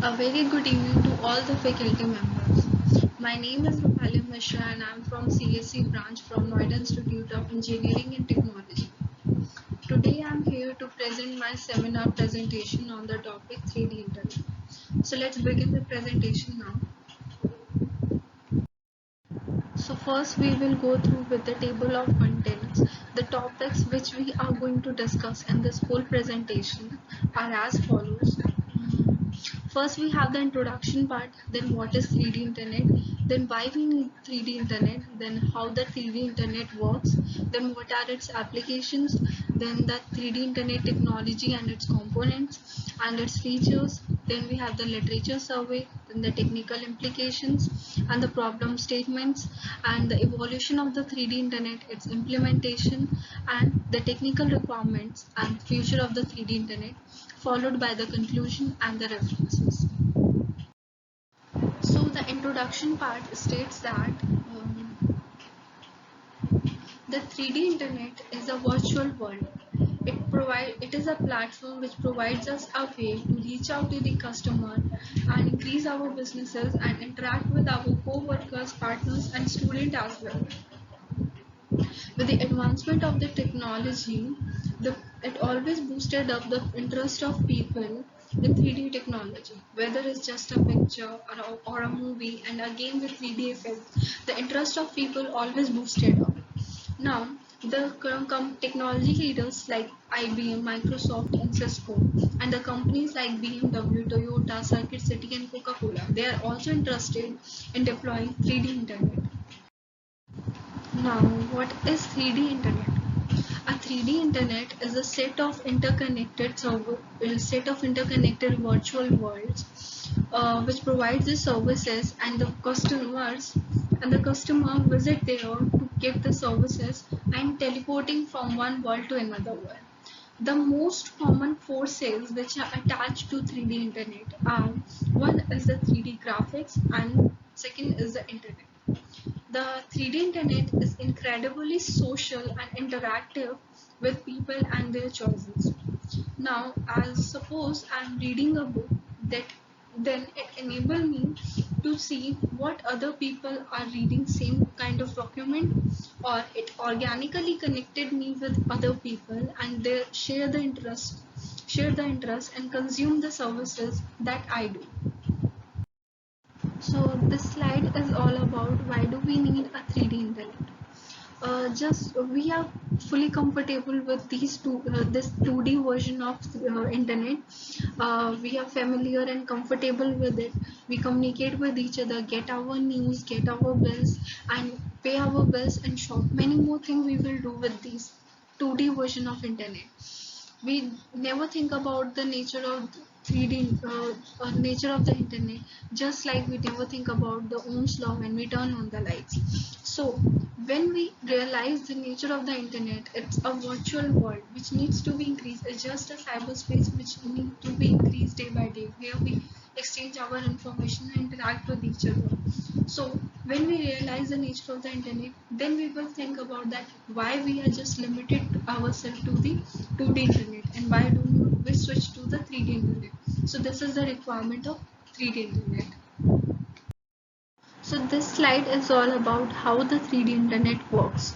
A very good evening to all the faculty members. My name is Rupali Mishra and I am from CSC branch from Noida Institute of Engineering and Technology. Today I am here to present my seminar presentation on the topic 3D Internet. So let's begin the presentation now. So first we will go through with the table of contents. The topics which we are going to discuss in this whole presentation are as follows. First we have the introduction part, then what is 3D internet, then why we need 3D internet, then how the 3D internet works, then what are its applications, then the 3D internet technology and its components and its features, then we have the literature survey, then the technical implications and the problem statements and the evolution of the 3D internet, its implementation and the technical requirements and future of the 3D internet, followed by the conclusion and the references. So the introduction part states that the 3D internet is a virtual world. It is a platform which provides us a way to reach out to the customer and increase our businesses and interact with our co-workers, partners and students as well. With the advancement of the technology, it always boosted up the interest of people in 3D technology, whether it's just a picture or a movie and a game with 3D effects. The interest of people always boosted up. Now, the technology leaders like IBM, Microsoft, and Cisco, and the companies like BMW, Toyota, Circuit City, and Coca-Cola, they are also interested in deploying 3D internet. Now, what is 3D internet? A 3D internet is a set of interconnected virtual worlds which provides the services and the customer visit there to get the services and teleporting from one world to another world. The most common forces which are attached to 3D internet are: one is the 3D graphics and second is the internet. The 3D internet is incredibly social and interactive with people and their choices. Now, as suppose I'm reading a book, that then it enables me to see what other people are reading same kind of document, or it organically connected me with other people and they share the interest and consume the services that I do. So this slide is all about why do we need a 3D internet. Just we are fully comfortable with this 2D version of internet. We are familiar and comfortable with it. We communicate with each other, get our news, get our bills, and pay our bills and shop. Many more things we will do with this 2D version of internet. We never think about the nature of 3D nature of the internet, just like we never think about the Ohm's law when we turn on the lights. So when we realize the nature of the internet, it's a virtual world which needs to be increased. It's just a cyberspace which needs to be increased day by day, where we exchange our information and interact with each other. So when we realize the nature of the internet, then we will think about that why we are just limited ourselves to the 2D internet and why do we switch to the 3D internet. So this is the requirement of 3D internet. So this slide is all about how the 3D internet works.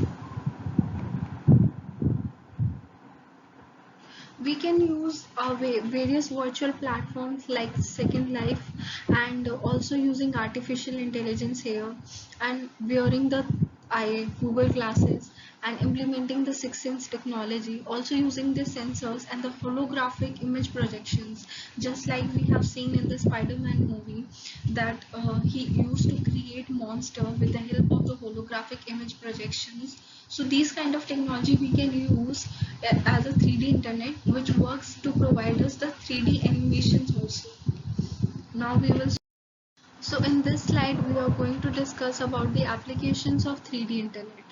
We can use various virtual platforms like Second Life, and also using artificial intelligence here, and wearing the Google glasses and implementing the 6 sense technology, also using the sensors and the holographic image projections, just like we have seen in the Spider-Man movie that he used to create monster with the help of the holographic image projections. So these kind of technology we can use as a 3D internet, which works to provide us the 3D animations also. Now we will. So in this slide we are going to discuss about the applications of 3D internet.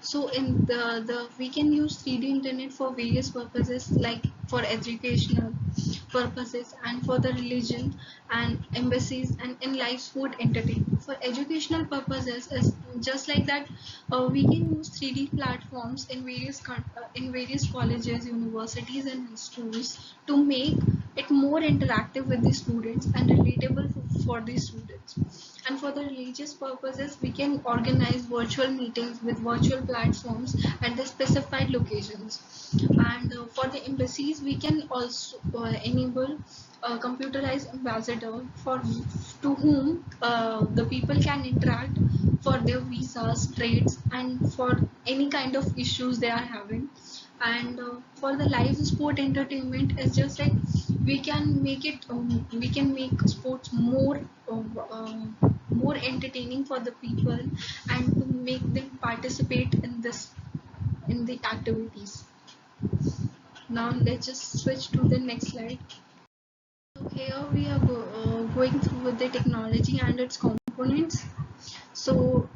So in the we can use 3D internet for various purposes, like for educational purposes and for the religion and embassies and in live sport entertainment. For educational purposes is just like that, we can use 3D platforms in various colleges, universities and schools to make it more interactive with the students and relatable for the students. And for the religious purposes, we can organize virtual meetings with virtual platforms at the specified locations. And for the embassies, we can also enable a computerized ambassador for to whom the people can interact for their visas, trades, and for any kind of issues they are having. And for the live sport entertainment, it's just like we can make sports more entertaining for the people, and to make them participate in this in the activities. Now let's just switch to the next slide. So here we are going through with the technology and its components. So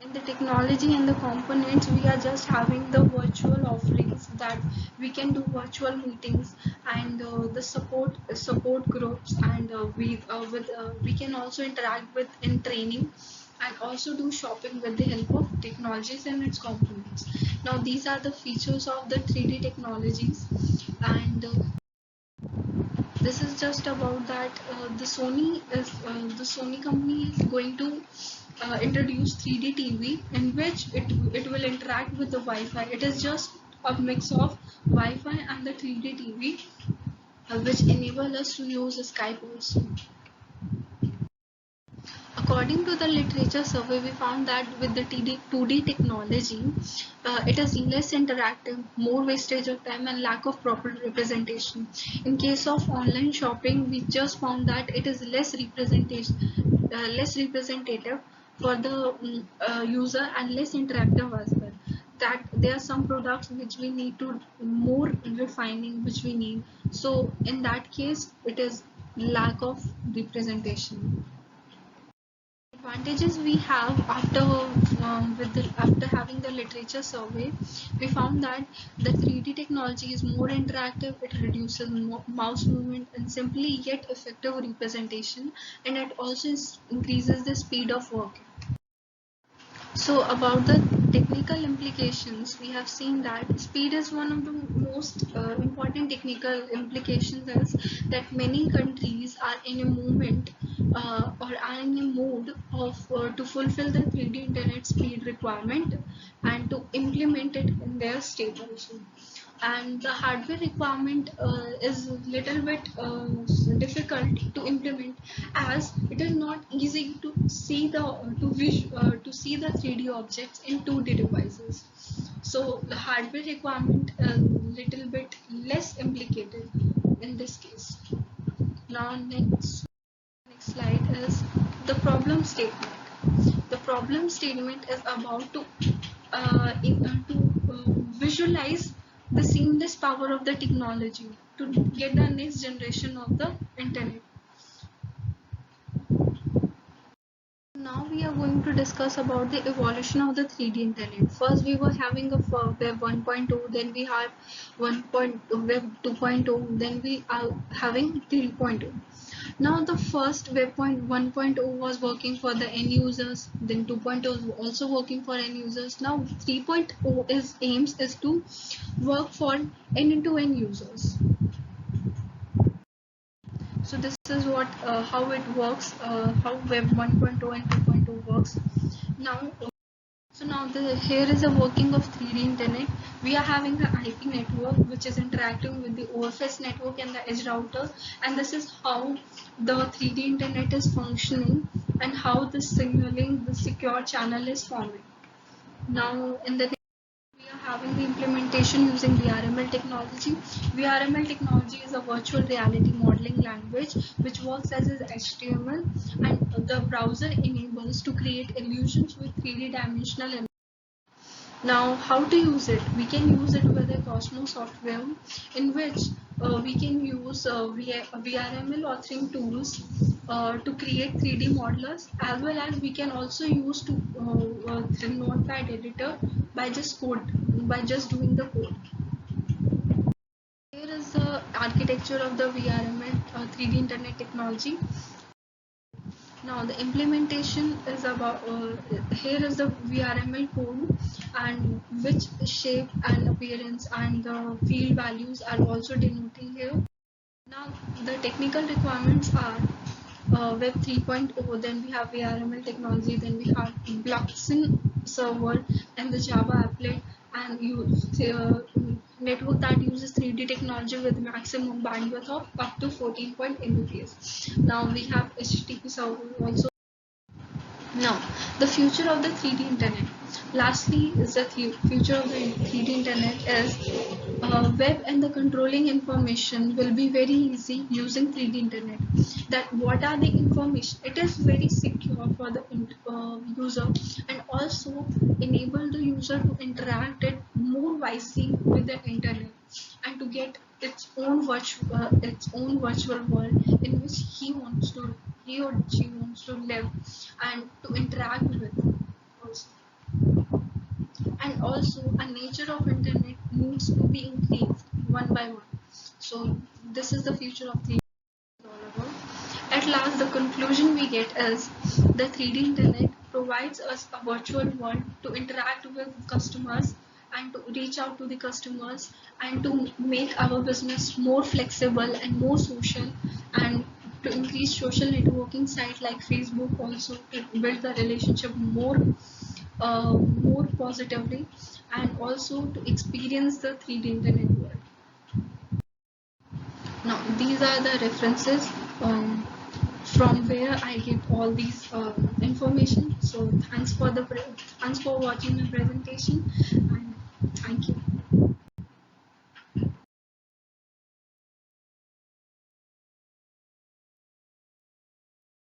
in the technology and the components, we are just having the virtual offerings that we can do virtual meetings, and the support groups, and we can also interact with in training, and also do shopping with the help of technologies and its components. Now these are the features of the 3D technologies. And this is just about that the Sony company is going to introduce 3D TV, in which it will interact with the Wi-Fi. It is just a mix of Wi-Fi and the 3D TV, which enable us to use Skype also. According to the literature survey, we found that with the 2D technology, it is less interactive, more wastage of time, and lack of proper representation. In case of online shopping, we just found that it is less representative for the user, and less interactive as well. That there are some products which we need to more refining, which we need. So in that case, it is lack of representation. Advantages we have after having the literature survey, we found that the 3D technology is more interactive. It reduces mouse movement and simply yet effective representation, and it also increases the speed of work. So about the technical implications, we have seen that speed is one of the most important technical implications, is that many countries are in a movement or are in a mode of to fulfill the 3D internet speed requirement, and to implement it in their state also. And the hardware requirement is little bit difficult to implement, as it is not easy to see the 3D objects in 2D devices. So the hardware requirement is little bit less implicated in this case. Now next slide is the problem statement. The problem statement is about to visualize the seamless power of the technology to get the next generation of the internet. Now we are going to discuss about the evolution of the 3D internet. First we were having a web 1.2, then we have web 2.0, then we are having 3.0. Now the first web 1.0 was working for the end users, then 2.0 is also working for end users. Now 3.0 is to work for end-to-end users. So this is what how it works, how web 1.0 and 2.0 works. Now here is a working of 3D internet. We are having the IP network, which is interacting with the OFS network and the edge router, and this is how the 3D internet is functioning, and how the signaling, the secure channel is forming. Now in the we are having the implementation using VRML technology. VRML technology is a virtual reality modeling language which works as an HTML, and the browser enables to create illusions with 3D dimensional images. Now, how to use it? We can use it with the Cosmos software, in which we can use VRML authoring tools to create 3D modelers, as well as we can also use the Notepad editor by just doing the code. Here is the architecture of the VRML 3D internet technology. Now the implementation is about here is the VRML code, and which shape and appearance and the field values are also denoting here. Now, the technical requirements are Web 3.0, then we have ARML technology, then we have blockchain server and the Java applet, and use network that uses 3D technology with maximum bandwidth of up to 14 Mbps. Now we have HTTP server also. Now, the future of the 3D internet. Lastly, is the future of the 3D internet is web and the controlling information will be very easy using 3D internet. That what are the information? It is very secure for the user, and also enable the user to interact it more wisely with the internet and to get its own virtual world in which he or she wants to live and to interact with also. And also a nature of internet needs to be increased one by one. So this is the future of 3D all about. At last, the conclusion we get is the 3D internet provides us a virtual world to interact with customers and to reach out to the customers and to make our business more flexible and more social, and to increase social networking site like Facebook also to build the relationship more positively, and also to experience the 3D internet world. Now these are the references from where I get all these information. So thanks for watching my presentation, and thank you.